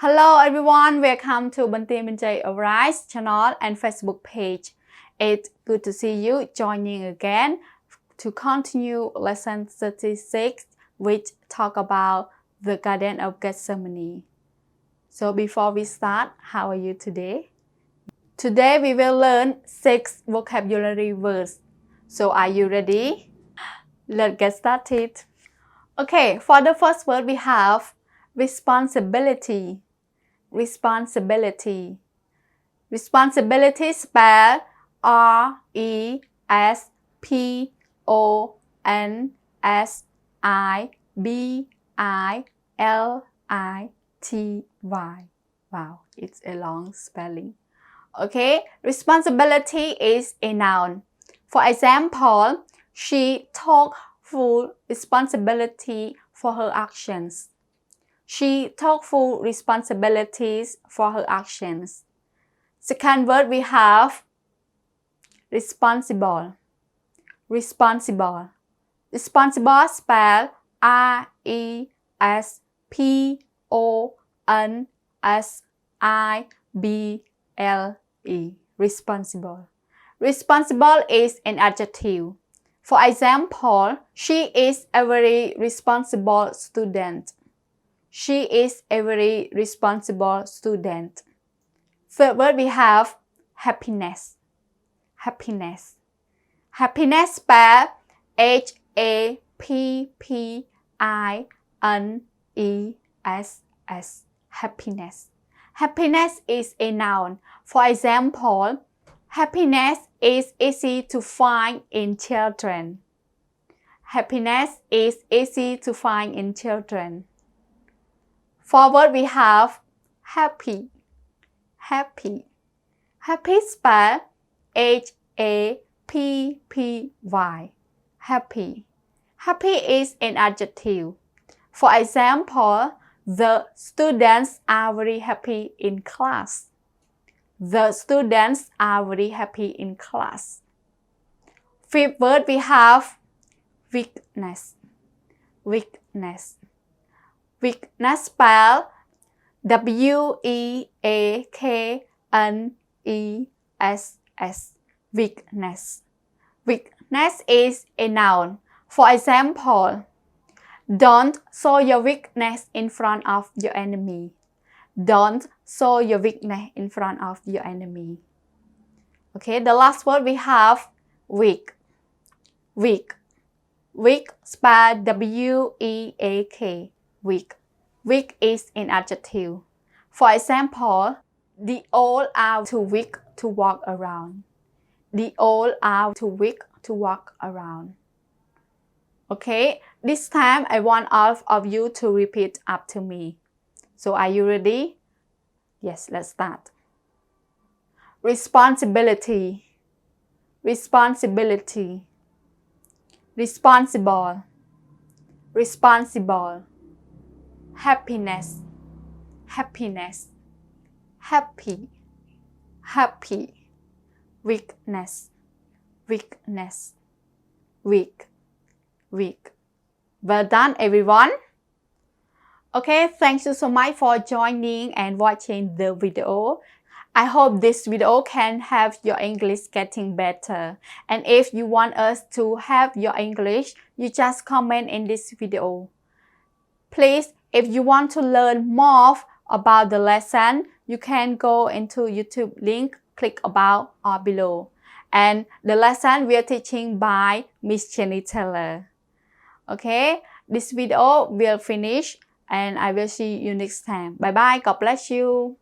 Hello everyone, welcome to Bantim Binjay Arise channel and Facebook page. It's good to see you joining again to continue lesson 36, which talk about the Garden of Gethsemane. So before we start, how are you today? Today we will learn 6 vocabulary words. So are you ready? Let's get started. Okay, for the first word we have responsibility. Responsibility. Responsibility spelled R-E-S-P-O-N-S-I-B-I-L-I-T-Y. Wow, it's a long spelling. Okay, responsibility is a noun. For example, she took full responsibility for her actions. She took full responsibilities for her actions. Second word we have responsible. Responsible. Responsible spelled R-E-S-P-O-N-S-I-B-L-E. Responsible. Responsible is an adjective. For example, she is a very responsible student. She is a very responsible student. Third word we have happiness. Happiness. Happiness spelled H-A-P-P-I-N-E-S-S. Happiness. Happiness is a noun. For example, happiness is easy to find in children. Happiness is easy to find in children. Forward we have happy. Happy. Happy spelled H-A-P-P-Y. Happy. Happy is an adjective. For example, the students are very happy in class. The students are very happy in class. Fifth word we have weakness. Weakness. Weakness spelled W-E-A-K-N-E-S-S. Weakness. Weakness is a noun. For example, don't show your weakness in front of your enemy. Don't show your weakness in front of your enemy. Okay, the last word we have weak. Weak. Weak spelled W-E-A-K. Weak. Weak is an adjective. For example, the old are too weak to walk around. The old are too weak to walk around. Okay, this time I want all of you to repeat after me. So are you ready? Yes, let's start. Responsibility. Responsibility. Responsible. Responsible. Happiness. Happiness. Happy. Happy. Weakness. Weakness. Weak. Weak. Well done, everyone. Okay, thank you so much for joining and watching the video. I hope this video can help your English getting better. And if you want us to help your English, you just comment in this video. Please, if you want to learn more about the lesson, you can go into YouTube link, click about or below. And the lesson we are teaching by Miss Jenny Taylor. Okay, this video will finish and I will see you next time. Bye bye, God bless you.